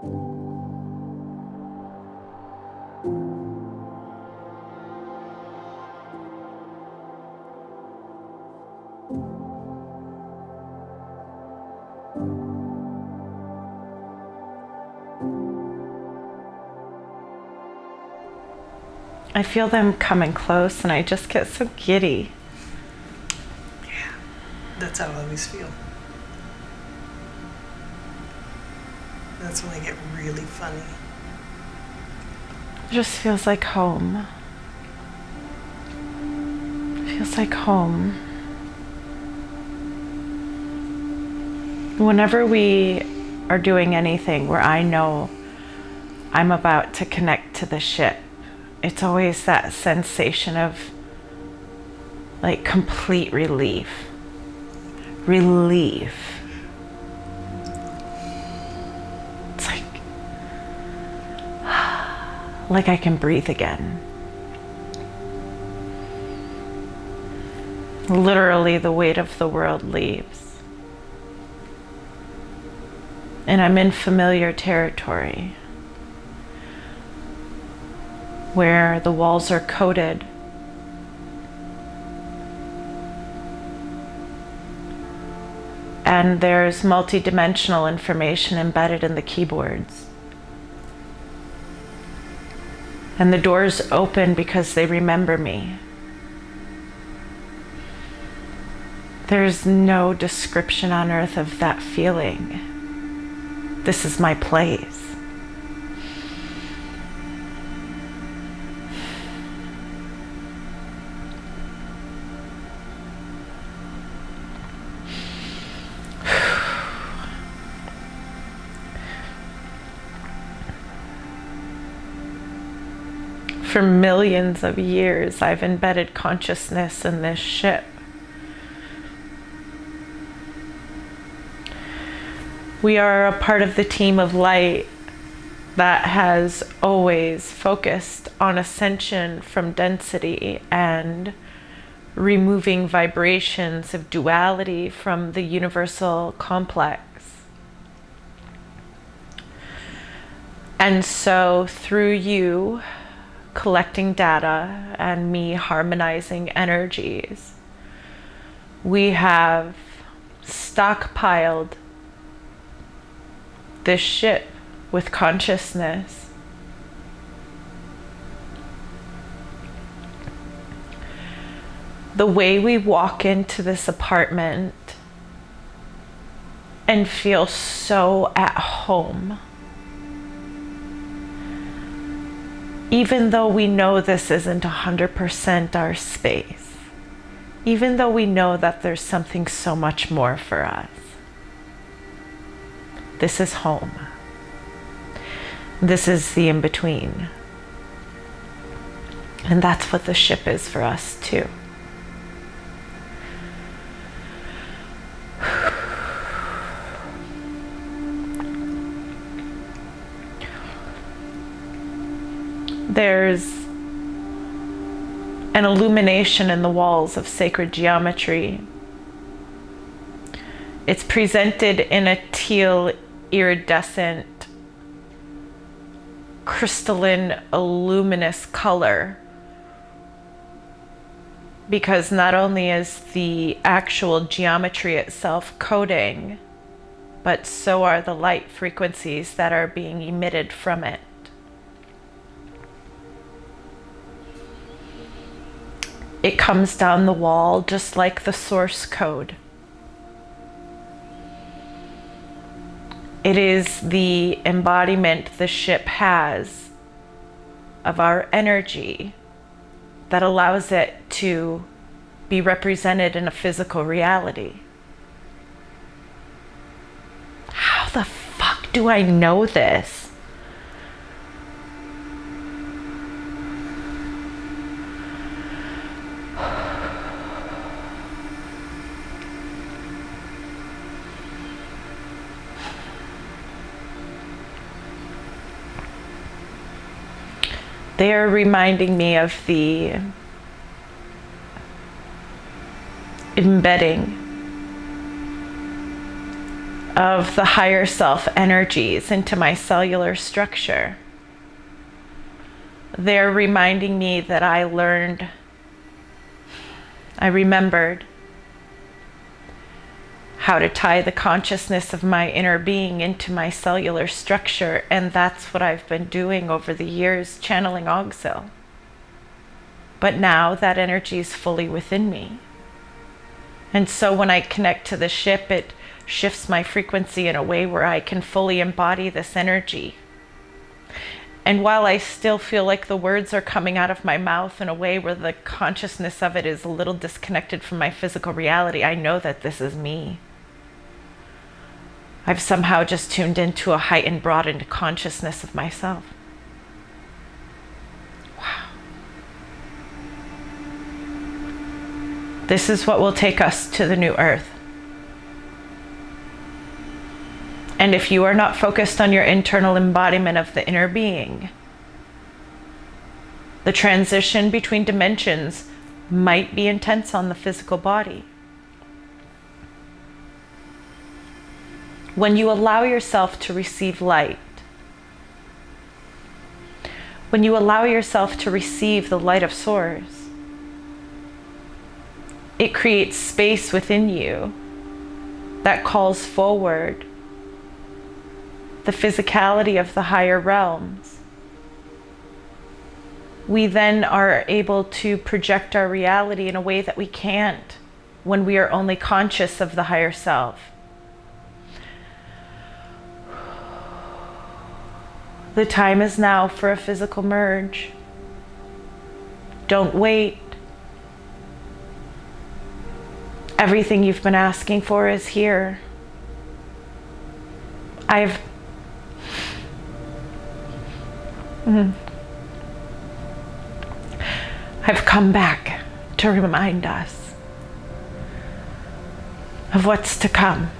I feel them coming close and I just get so giddy. Yeah, that's how I always feel. That's when I get really funny. It just feels like home. It feels like home. Whenever we are doing anything where I know I'm about to connect to the ship, it's always that sensation of like complete relief. Relief. It's like I can breathe again. Literally, the weight of the world leaves. And I'm in familiar territory, where the walls are coated and there's multi-dimensional information embedded in the keyboards. And the doors open because they remember me. There's no description on earth of that feeling. This is my place. For millions of years, I've embedded consciousness in this ship. We are a part of the team of light that has always focused on ascension from density and removing vibrations of duality from the universal complex. And so through you collecting data and me harmonizing energies, we have stockpiled this ship with consciousness. The way we walk into this apartment and feel so at home, even though we know this isn't 100% our space, even though we know that there's something so much more for us. This is home. This is the in-between. And that's what the ship is for us too. There's an illumination in the walls of sacred geometry. It's presented in a teal, iridescent, crystalline, luminous color, because not only is the actual geometry itself coding, but so are the light frequencies that are being emitted from it. It comes down the wall just like the source code. It is the embodiment the ship has of our energy that allows it to be represented in a physical reality. How the fuck do I know this? They are reminding me of the embedding of the higher self energies into my cellular structure. They're reminding me that I remembered how to tie the consciousness of my inner being into my cellular structure, and that's what I've been doing over the years, channeling Auxil. But now that energy is fully within me. And so when I connect to the ship, it shifts my frequency in a way where I can fully embody this energy. And while I still feel like the words are coming out of my mouth in a way where the consciousness of it is a little disconnected from my physical reality, I know that this is me. I've somehow just tuned into a heightened, broadened consciousness of myself. Wow. This is what will take us to the new earth. And if you are not focused on your internal embodiment of the inner being, the transition between dimensions might be intense on the physical body. When you allow yourself to receive light, when you allow yourself to receive the light of Source, it creates space within you that calls forward the physicality of the higher realms. We then are able to project our reality in a way that we can't when we are only conscious of the higher self. The time is now for a physical merge. Don't wait. Everything you've been asking for is here. I've come back to remind us of what's to come.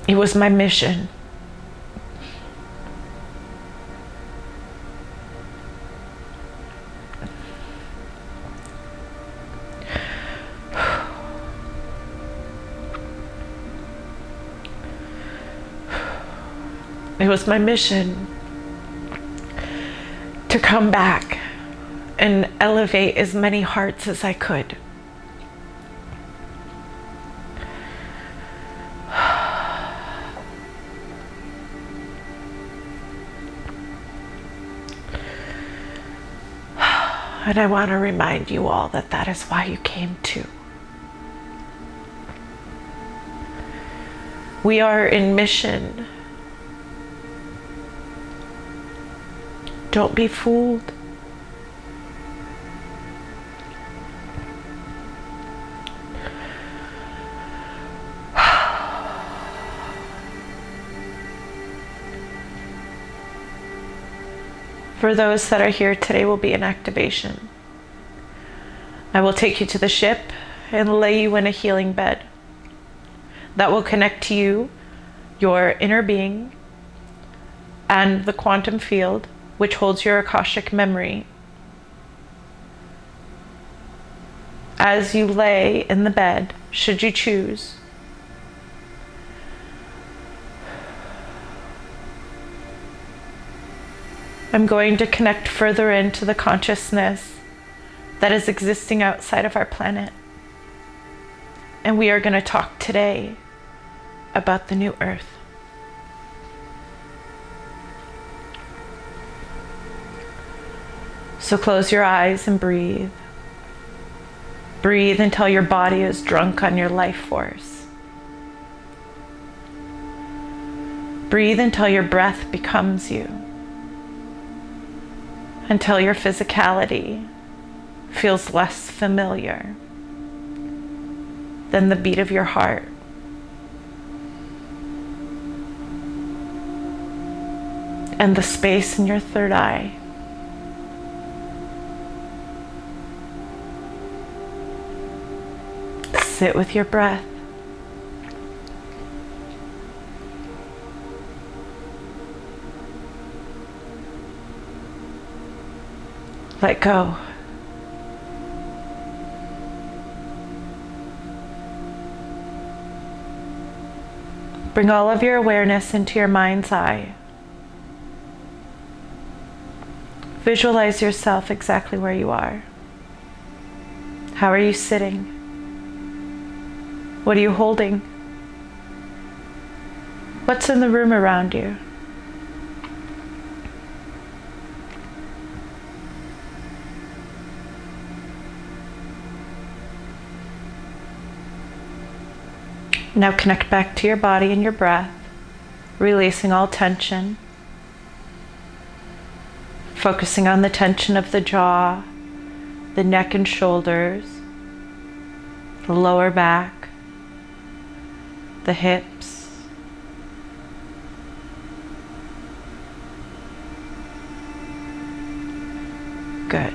It was my mission. It was my mission to come back and elevate as many hearts as I could. And I want to remind you all that that is why you came too. We are in mission. Don't be fooled. For those that are here today will be an activation. I will take you to the ship and lay you in a healing bed that will connect to you, your inner being, and the quantum field, which holds your Akashic memory. As you lay in the bed, should you choose, I'm going to connect further into the consciousness that is existing outside of our planet. And we are going to talk today about the new earth. So close your eyes and breathe. Breathe until your body is drunk on your life force. Breathe until your breath becomes you. Until your physicality feels less familiar than the beat of your heart. And the space in your third eye. Sit with your breath. Let go. Bring all of your awareness into your mind's eye. Visualize yourself exactly where you are. How are you sitting? What are you holding? What's in the room around you? Now connect back to your body and your breath, releasing all tension, focusing on the tension of the jaw, the neck and shoulders, the lower back, the hips, good.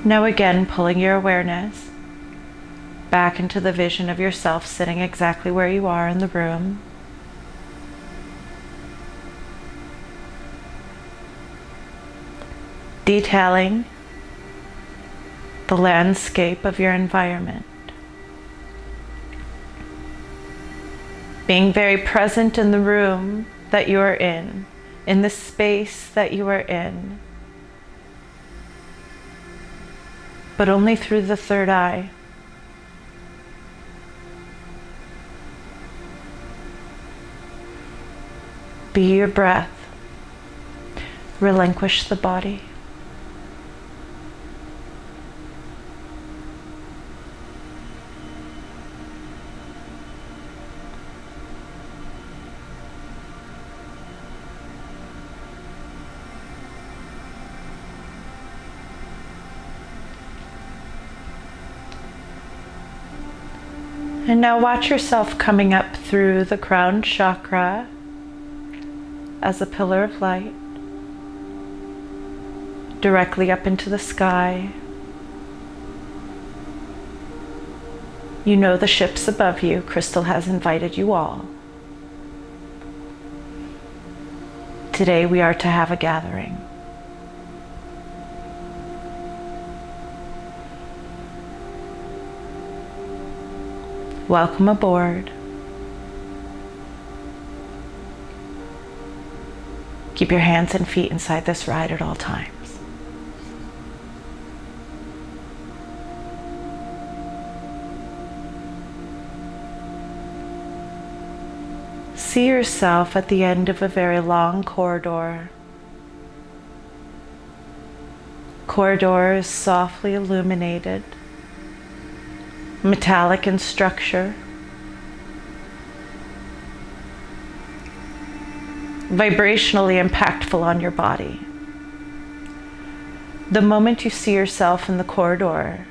Now again, pulling your awareness back into the vision of yourself sitting exactly where you are in the room. Detailing the landscape of your environment. Being very present in the room that you are in the space that you are in. But only through the third eye. Be your breath. Relinquish the body. And now watch yourself coming up through the crown chakra as a pillar of light, directly up into the sky. You know the ships above you. Crystal has invited you all. Today we are to have a gathering. Welcome aboard. Keep your hands and feet inside this ride at all times. See yourself at the end of a very long corridor. Corridor is softly illuminated, metallic in structure, vibrationally impactful on your body. The moment you see yourself in the corridor,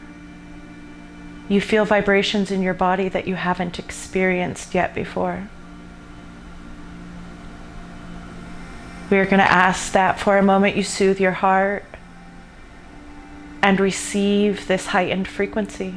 you feel vibrations in your body that you haven't experienced yet before. We are going to ask that for a moment you soothe your heart and receive this heightened frequency.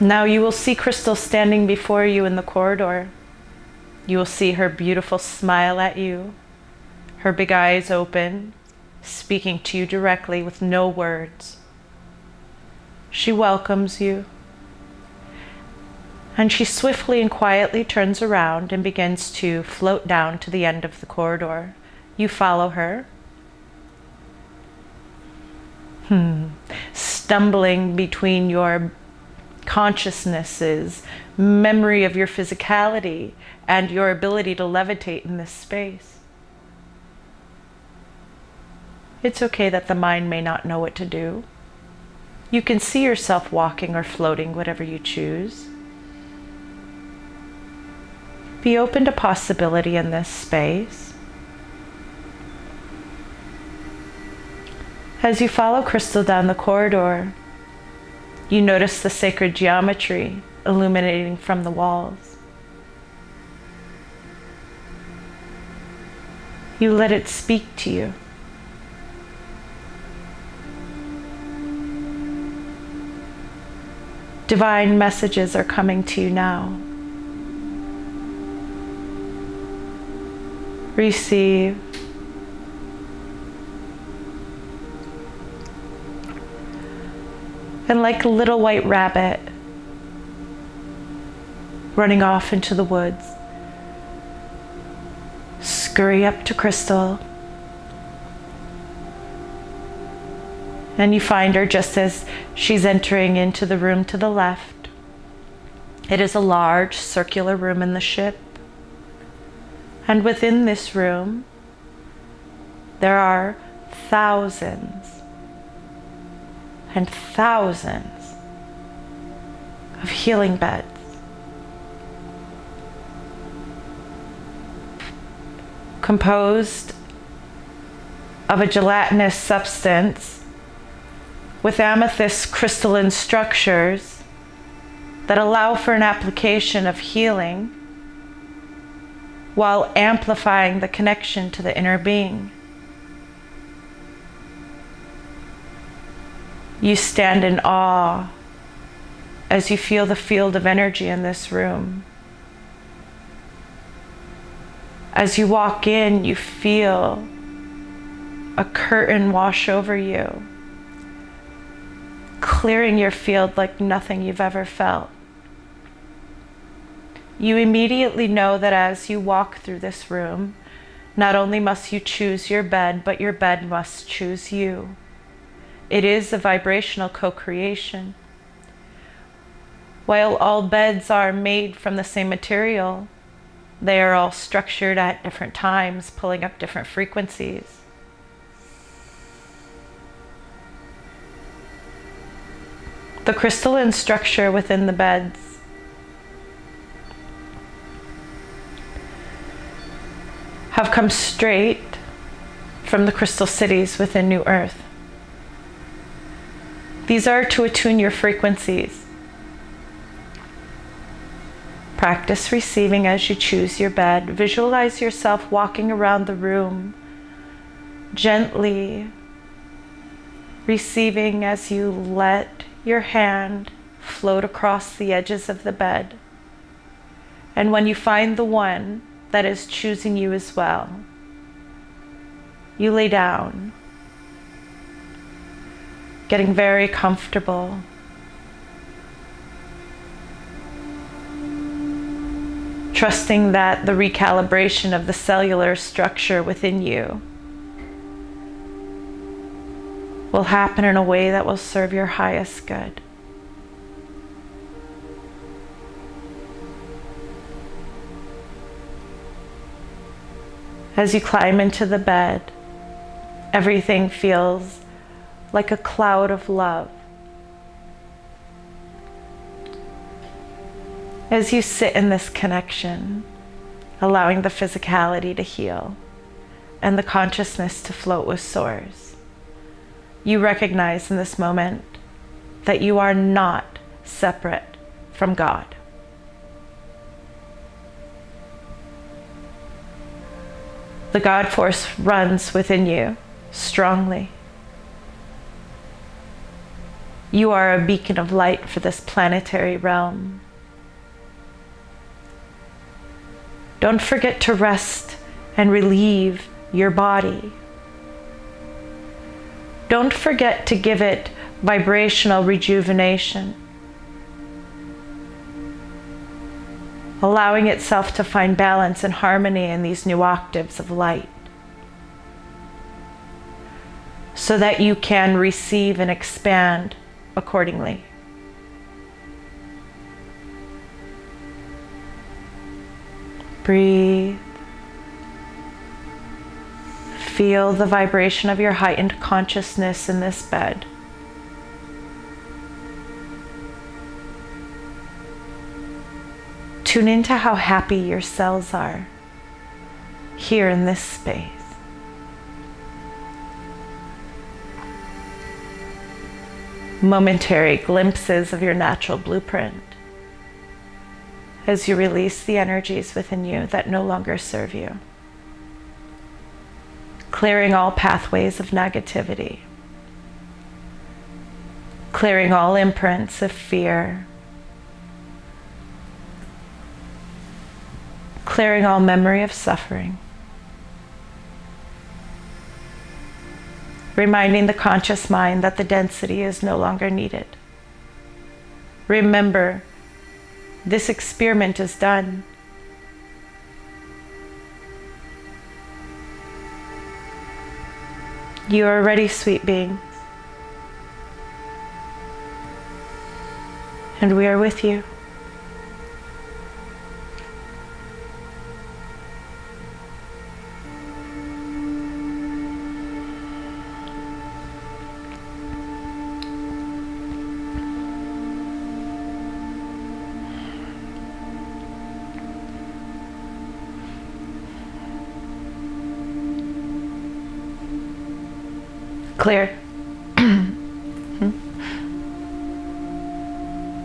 Now you will see Crystal standing before you in the corridor. You will see her beautiful smile at you, her big eyes open, speaking to you directly with no words. She welcomes you, and she swiftly and quietly turns around and begins to float down to the end of the corridor. You follow her. Stumbling between your consciousnesses, memory of your physicality, and your ability to levitate in this space. It's okay that the mind may not know what to do. You can see yourself walking or floating, whatever you choose. Be open to possibility in this space. As you follow Crystal down the corridor, you notice the sacred geometry illuminating from the walls. You let it speak to you. Divine messages are coming to you now. receive. And like a little white rabbit running off into the woods, scurry up to Crystal. And you find her just as she's entering into the room to the left. It is a large circular room in the ship. And within this room, there are thousands and thousands of healing beds. Composed of a gelatinous substance with amethyst crystalline structures that allow for an application of healing while amplifying the connection to the inner being. You stand in awe as you feel the field of energy in this room. As you walk in, you feel a curtain wash over you, clearing your field like nothing you've ever felt. You immediately know that as you walk through this room, not only must you choose your bed, but your bed must choose you. It is a vibrational co-creation. While all beds are made from the same material, they are all structured at different times, pulling up different frequencies. The crystalline structure within the beds have come straight from the crystal cities within New Earth. These are to attune your frequencies. Practice receiving as you choose your bed. Visualize yourself walking around the room, gently receiving as you let your hand float across the edges of the bed. And when you find the one that is choosing you as well, you lay down, getting very comfortable. Trusting that the recalibration of the cellular structure within you will happen in a way that will serve your highest good. As you climb into the bed, everything feels like a cloud of love. As you sit in this connection, allowing the physicality to heal and the consciousness to float with source, you recognize in this moment that you are not separate from God. The God force runs within you strongly. You are a beacon of light for this planetary realm. Don't forget to rest and relieve your body. Don't forget to give it vibrational rejuvenation, allowing itself to find balance and harmony in these new octaves of light, so that you can receive and expand accordingly. Breathe. Feel the vibration of your heightened consciousness in this bed. Tune into how happy your cells are here in this space. Momentary glimpses of your natural blueprint as you release the energies within you that no longer serve you. Clearing all pathways of negativity. Clearing all imprints of fear. Clearing all memory of suffering. reminding the conscious mind that the density is no longer needed. Remember, this experiment is done. You are ready, sweet beings. And we are with you. Clear.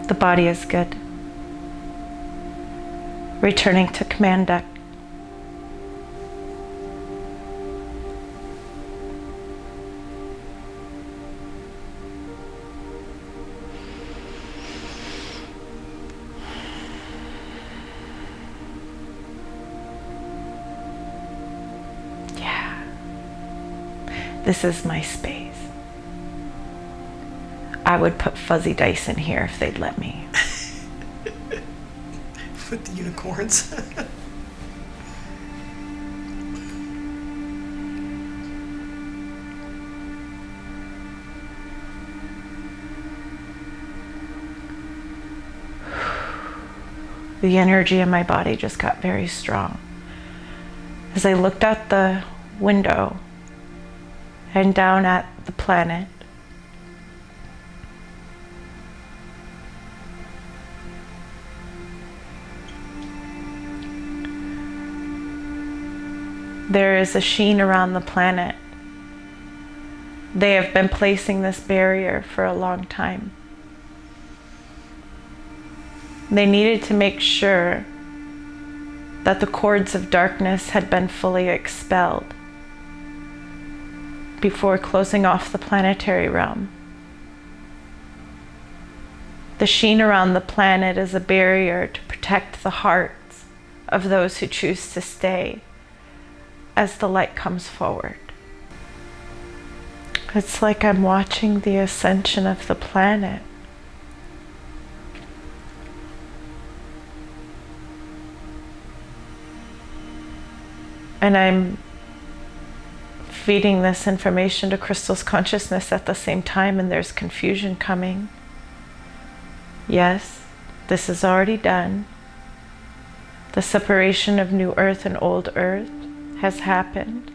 The body is good. Returning to command deck. Yeah. This is my space. I would put fuzzy dice in here if they'd let me. With the unicorns. The energy in my body just got very strong. As I looked out the window and down at the planet, there is a sheen around the planet. They have been placing this barrier for a long time. They needed to make sure that the cords of darkness had been fully expelled before closing off the planetary realm. The sheen around the planet is a barrier to protect the hearts of those who choose to stay as the light comes forward. It's like I'm watching the ascension of the planet. And I'm feeding this information to Crystal's consciousness at the same time, and there's confusion coming. Yes, this is already done. The separation of new earth and old earth has happened.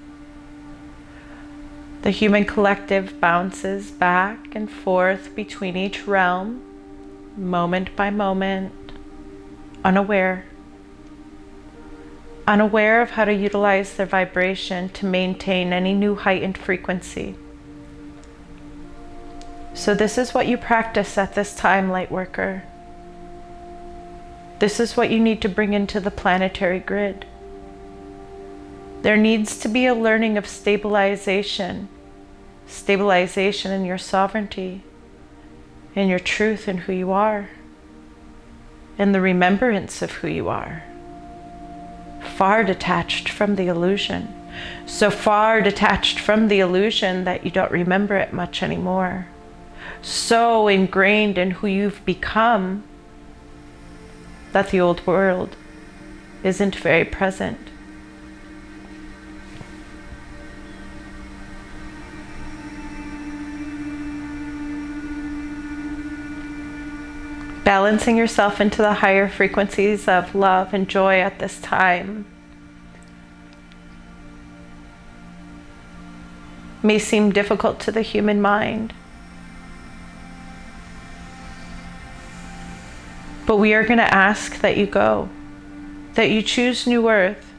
The human collective bounces back and forth between each realm, moment by moment, unaware of how to utilize their vibration to maintain any new heightened frequency. So this is what you practice at this time, Lightworker. This is what you need to bring into the planetary grid. There needs to be a learning of stabilization in your sovereignty, in your truth and who you are, in the remembrance of who you are. Far detached from the illusion. So far detached from the illusion that you don't remember it much anymore. So ingrained in who you've become that the old world isn't very present. Balancing yourself into the higher frequencies of love and joy at this time may seem difficult to the human mind. But we are going to ask that you go, that you choose New Earth,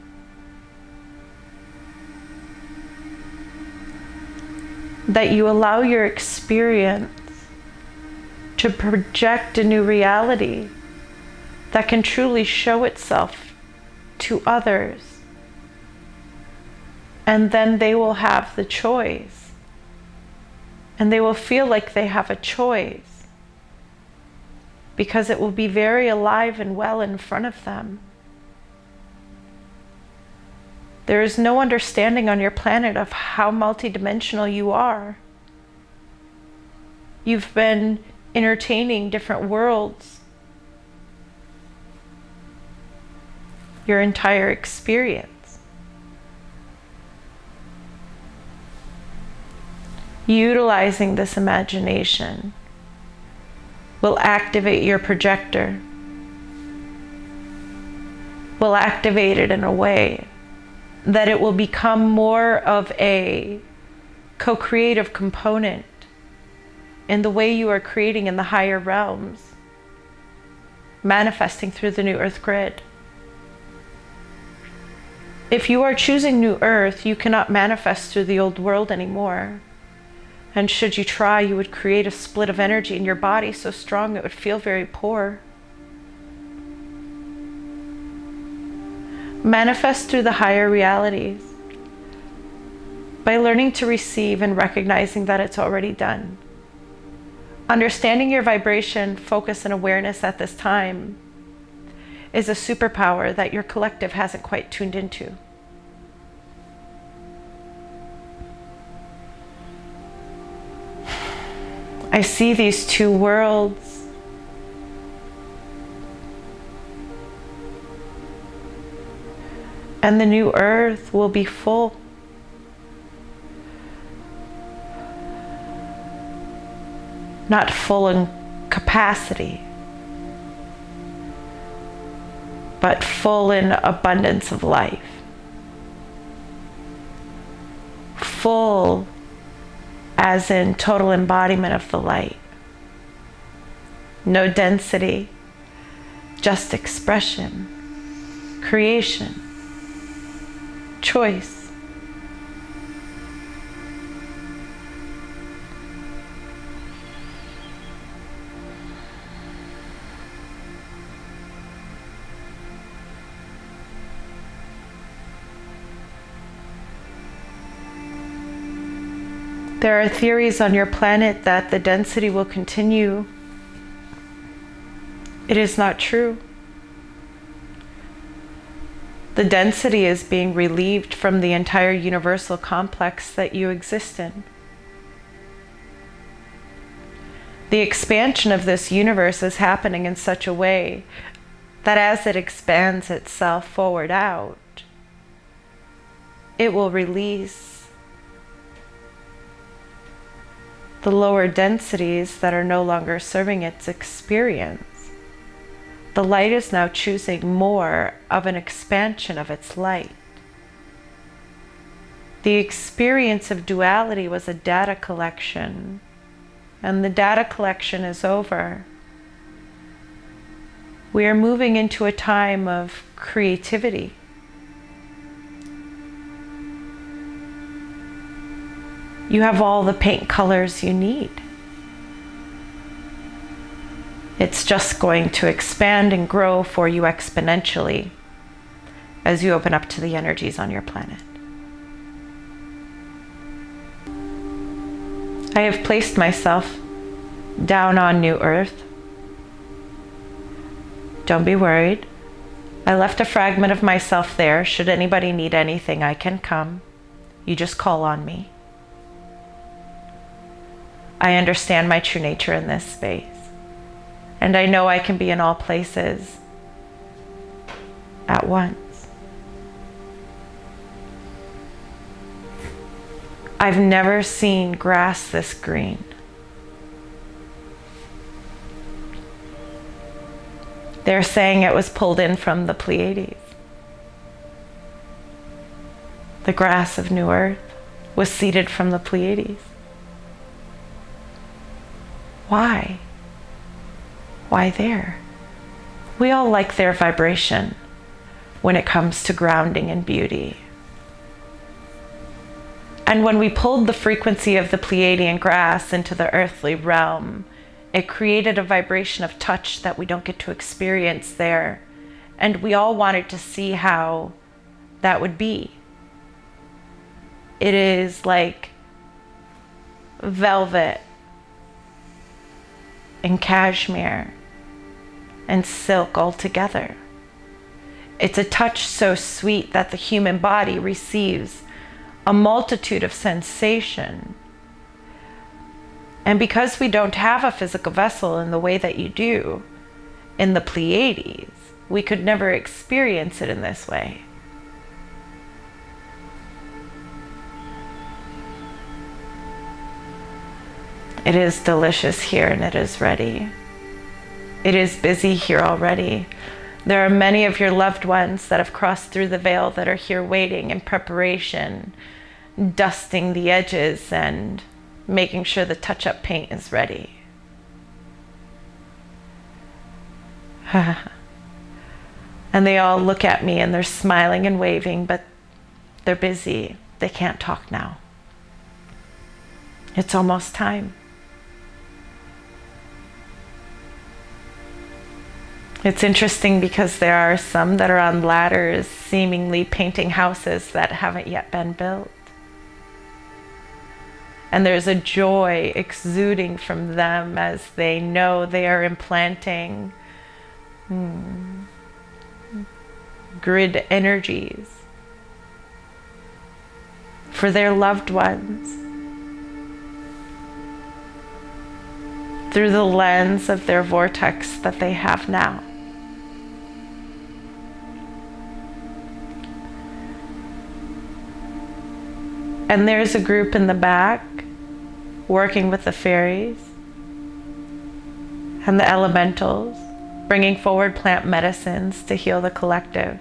that you allow your experience to project a new reality that can truly show itself to others. And then they will have the choice. And they will feel like they have a choice, because it will be very alive and well in front of them. There is no understanding on your planet of how multidimensional you are. You've been entertaining different worlds your entire experience. Utilizing this imagination will activate your projector, will activate it in a way that it will become more of a co-creative component in the way you are creating in the higher realms, manifesting through the new earth grid. If you are choosing new earth, you cannot manifest through the old world anymore. And should you try, you would create a split of energy in your body so strong it would feel very poor. Manifest through the higher realities by learning to receive and recognizing that it's already done. Understanding your vibration, focus, and awareness at this time is a superpower that your collective hasn't quite tuned into. I see these two worlds. And the new earth will be full. Not full in capacity, but full in abundance of life. Full as in total embodiment of the light. No density, just expression, creation, choice. There are theories on your planet that the density will continue. It is not true. The density is being relieved from the entire universal complex that you exist in. The expansion of this universe is happening in such a way that as it expands itself forward out, it will release the lower densities that are no longer serving its experience. The light is now choosing more of an expansion of its light. The experience of duality was a data collection, and the data collection is over. We are moving into a time of creativity. You have all the paint colors you need. It's just going to expand and grow for you exponentially as you open up to the energies on your planet. I have placed myself down on New Earth. Don't be worried. I left a fragment of myself there. Should anybody need anything, I can come. You just call on me. I understand my true nature in this space. And I know I can be in all places at once. I've never seen grass this green. They're saying it was pulled in from the Pleiades. The grass of New Earth was seeded from the Pleiades. Why? Why there? We all like their vibration when it comes to grounding and beauty. And when we pulled the frequency of the Pleiadian grass into the earthly realm, it created a vibration of touch that we don't get to experience there. And we all wanted to see how that would be. It is like velvet and cashmere and silk all together. It's a touch so sweet that the human body receives a multitude of sensation. And because we don't have a physical vessel in the way that you do in the Pleiades, we could never experience it in this way. It is delicious here and it is ready. It is busy here already. There are many of your loved ones that have crossed through the veil that are here waiting in preparation, dusting the edges and making sure the touch-up paint is ready. And they all look at me and they're smiling and waving, but they're busy. They can't talk now. It's almost time. It's interesting because there are some that are on ladders, seemingly painting houses that haven't yet been built. And there's a joy exuding from them as they know they are implanting grid energies for their loved ones through the lens of their vortex that they have now. And there's a group in the back working with the fairies and the elementals, bringing forward plant medicines to heal the collective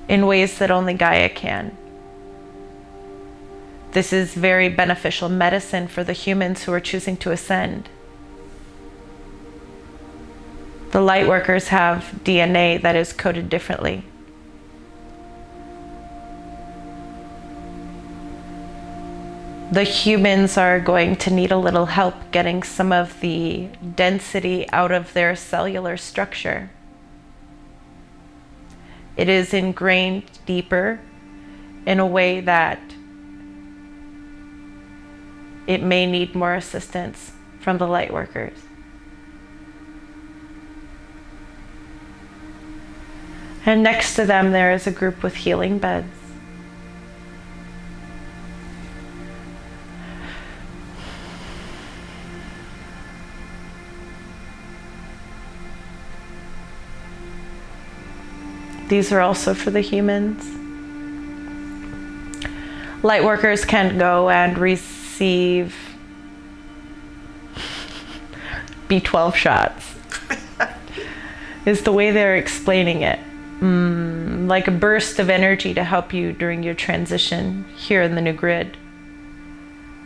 in ways that only Gaia can. This is very beneficial medicine for the humans who are choosing to ascend. The Lightworkers have DNA that is coded differently. The humans are going to need a little help getting some of the density out of their cellular structure. It is ingrained deeper in a way that it may need more assistance from the Lightworkers. And next to them there is a group with healing beds. These are also for the humans. Lightworkers can go and receive B12 shots. Is the way they're explaining it. Like a burst of energy to help you during your transition here in the new grid.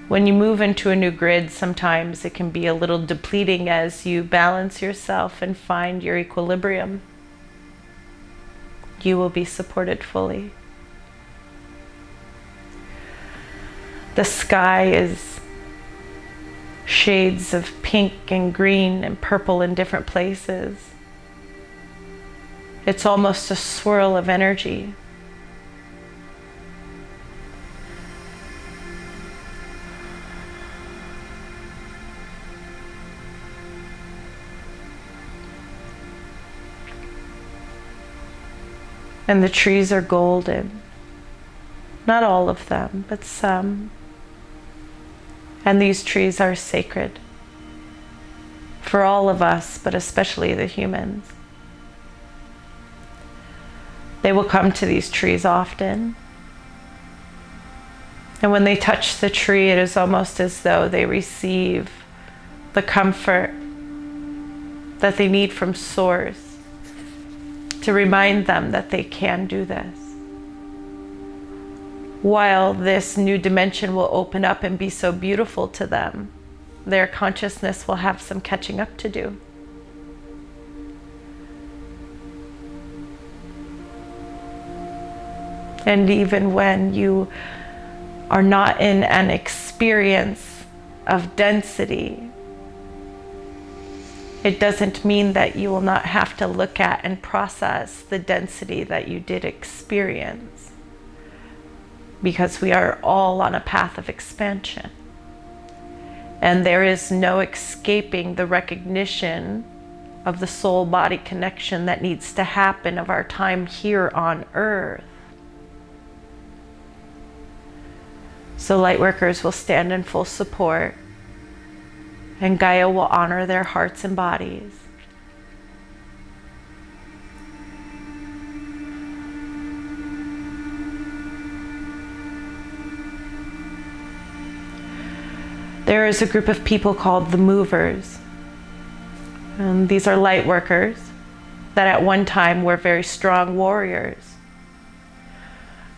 When you move into a new grid, sometimes it can be a little depleting as you balance yourself and find your equilibrium. You will be supported fully. The sky is shades of pink and green and purple in different places. It's almost a swirl of energy. And the trees are golden. Not all of them, but some. And these trees are sacred for all of us, but especially the humans. They will come to these trees often. And when they touch the tree, it is almost as though they receive the comfort that they need from Source to remind them that they can do this. While this new dimension will open up and be so beautiful to them, their consciousness will have some catching up to do. And even when you are not in an experience of density, it doesn't mean that you will not have to look at and process the density that you did experience, because we are all on a path of expansion. And there is no escaping the recognition of the soul-body connection that needs to happen of our time here on Earth. So Lightworkers will stand in full support, and Gaia will honor their hearts and bodies. There is a group of people called the Movers. And these are light workers that at one time were very strong warriors.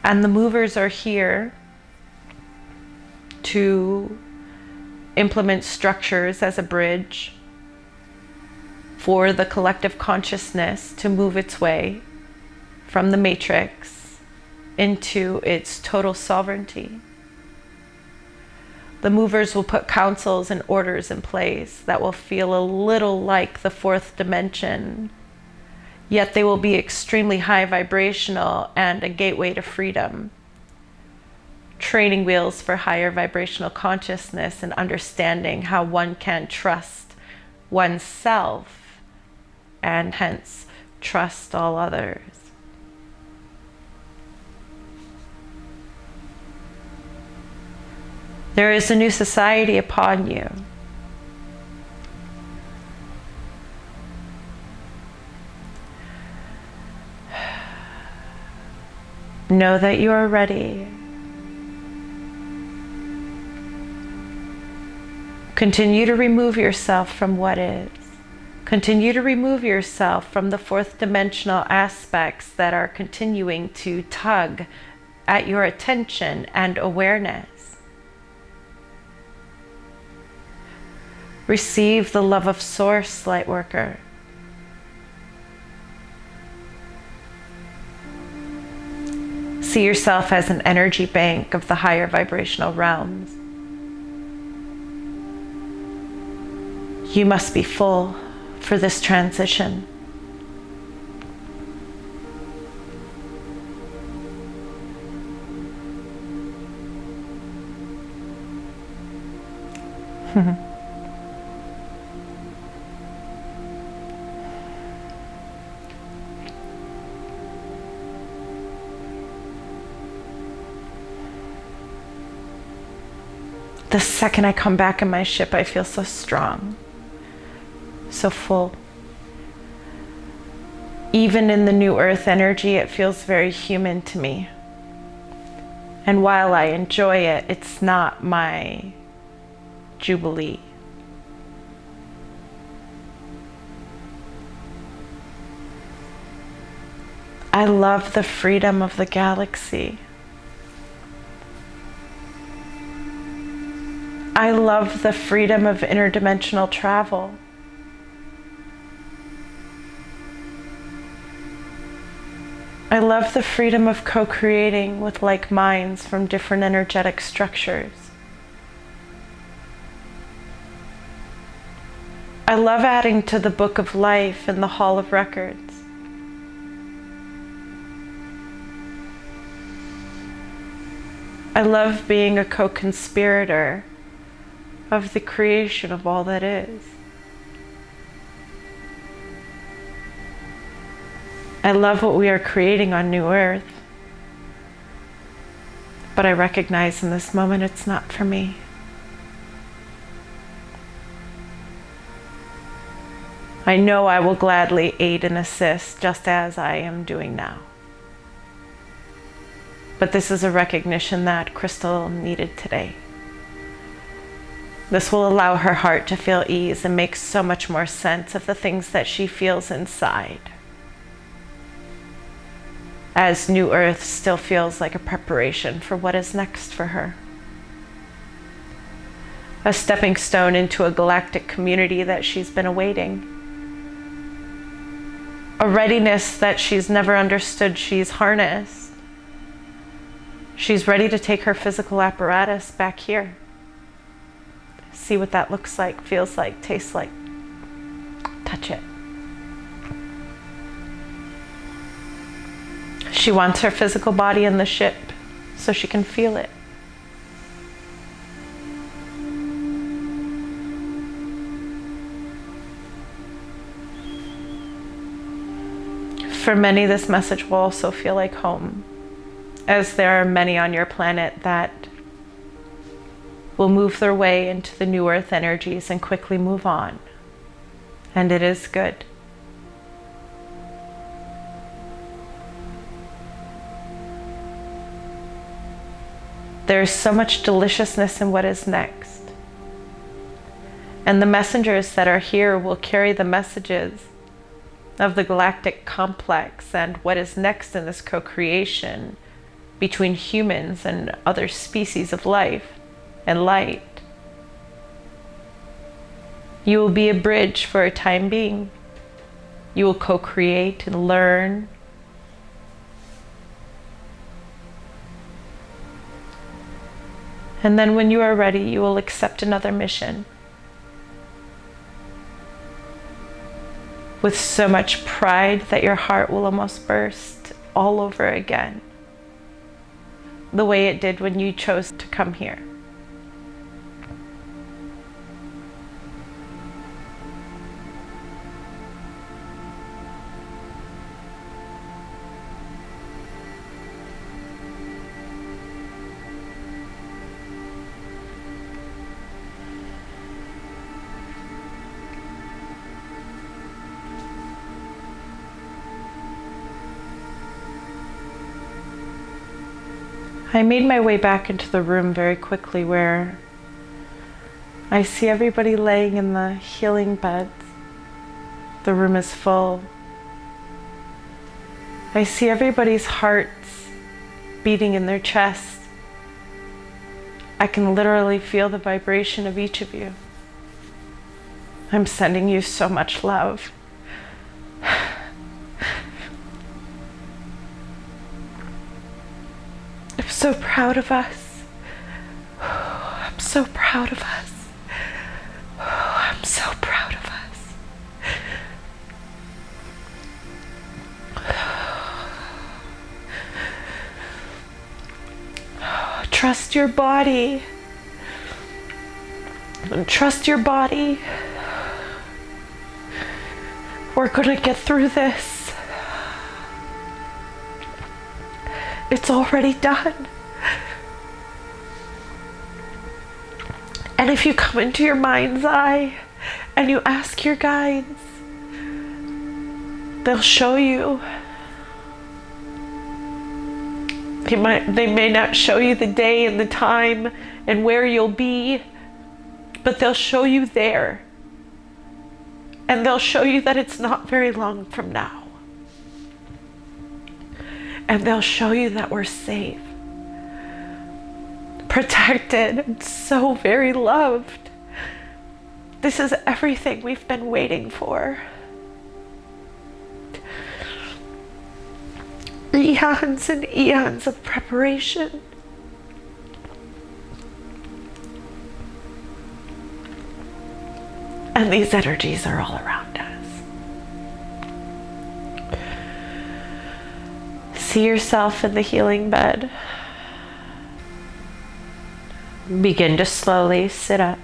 And the Movers are here to implement structures as a bridge for the collective consciousness to move its way from the matrix into its total sovereignty. The Movers will put councils and orders in place that will feel a little like the fourth dimension, yet they will be extremely high vibrational and a gateway to freedom. Training wheels for higher vibrational consciousness and understanding how one can trust oneself and hence trust all others. There is a new society upon you. Know that you are ready. Continue to remove yourself from what is. Continue to remove yourself from the fourth dimensional aspects that are continuing to tug at your attention and awareness. Receive the love of Source, Lightworker. See yourself as an energy bank of the higher vibrational realms. You must be full for this transition. The second I come back in my ship, I feel so strong, so full. Even in the new earth energy, it feels very human to me. And while I enjoy it, it's not my jubilee. I love the freedom of the galaxy. I love the freedom of interdimensional travel. I love the freedom of co-creating with like minds from different energetic structures. I love adding to the book of life in the Hall of Records. I love being a co-conspirator of the creation of all that is. I love what we are creating on New Earth, but I recognize in this moment it's not for me. I know I will gladly aid and assist just as I am doing now. But this is a recognition that Crystal needed today. This will allow her heart to feel ease and make so much more sense of the things that she feels inside. As New Earth still feels like a preparation for what is next for her. A stepping stone into a galactic community that she's been awaiting. A readiness that she's never understood she's harnessed. She's ready to take her physical apparatus back here. See what that looks like, feels like, tastes like. Touch it. She wants her physical body in the ship so she can feel it. For many, this message will also feel like home, as there are many on your planet that will move their way into the new earth energies and quickly move on. And it is good. There is so much deliciousness in what is next. And the messengers that are here will carry the messages of the galactic complex and what is next in this co-creation between humans and other species of life and light. You will be a bridge for a time being. You will co-create and learn. And then when you are ready, you will accept another mission. With so much pride that your heart will almost burst all over again. The way it did when you chose to come here. I made my way back into the room very quickly, where I see everybody laying in the healing beds. The room is full. I see everybody's hearts beating in their chest. I can literally feel the vibration of each of you. I'm sending you so much love. I'm so proud of us. I'm so proud of us. I'm so proud of us. Trust your body. Trust your body. We're gonna get through this. It's already done. And if you come into your mind's eye and you ask your guides, they'll show you. They may not show you the day and the time and where you'll be, but they'll show you there. And they'll show you that it's not very long from now. And they'll show you that we're safe, protected, and so very loved. This is everything we've been waiting for. Eons and eons of preparation. And these energies are all around us. See yourself in the healing bed. Begin to slowly sit up.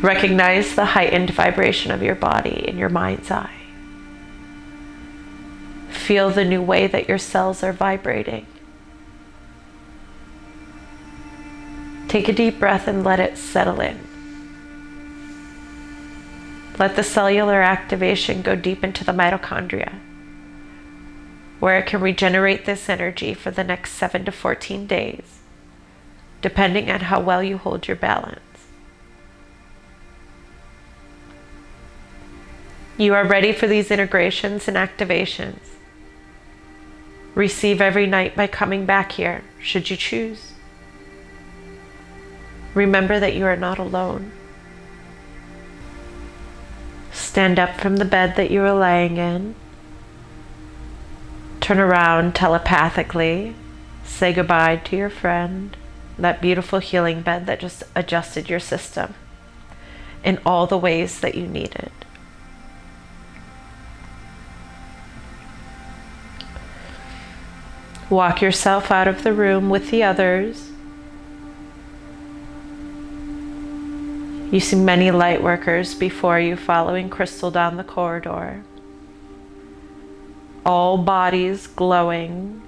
Recognize the heightened vibration of your body in your mind's eye. Feel the new way that your cells are vibrating. Take a deep breath and let it settle in. Let the cellular activation go deep into the mitochondria, where it can regenerate this energy for the next 7 to 14 days, depending on how well you hold your balance. You are ready for these integrations and activations. Receive every night by coming back here, should you choose. Remember that you are not alone. Stand up from the bed that you are laying in. Turn around telepathically. Say goodbye to your friend, that beautiful healing bed that just adjusted your system in all the ways that you needed. Walk yourself out of the room with the others. You see many light workers before you following Crystal down the corridor. all bodies glowing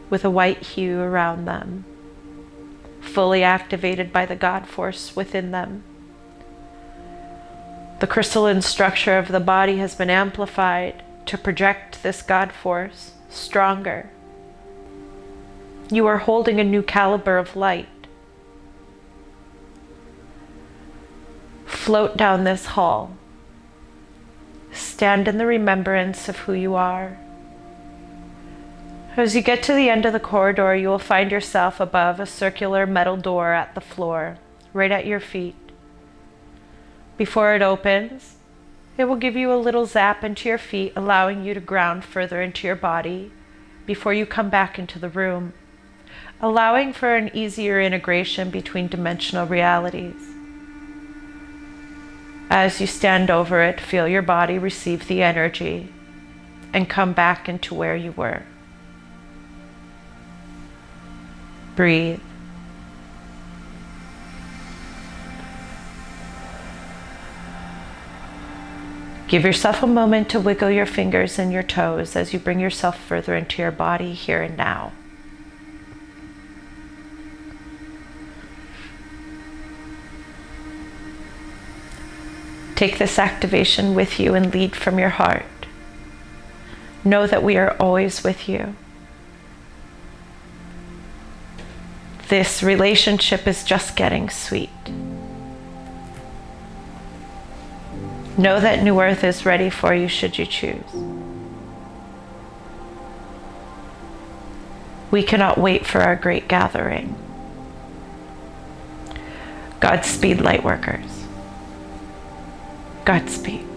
with a white hue around them, fully activated by the God force within them. The crystalline structure of the body has been amplified to project this God force stronger. You are holding a new caliber of light. Float down this hall. Stand in the remembrance of who you are. As you get to the end of the corridor, you will find yourself above a circular metal door at the floor, right at your feet. Before it opens, it will give you a little zap into your feet, allowing you to ground further into your body before you come back into the room, allowing for an easier integration between dimensional realities. As you stand over it, feel your body receive the energy and come back into where you were. Breathe. Give yourself a moment to wiggle your fingers and your toes as you bring yourself further into your body here and now. Take this activation with you and lead from your heart. Know that we are always with you. This relationship is just getting sweet. Know that New Earth is ready for you should you choose. We cannot wait for our great gathering. Godspeed, Lightworkers. Godspeed.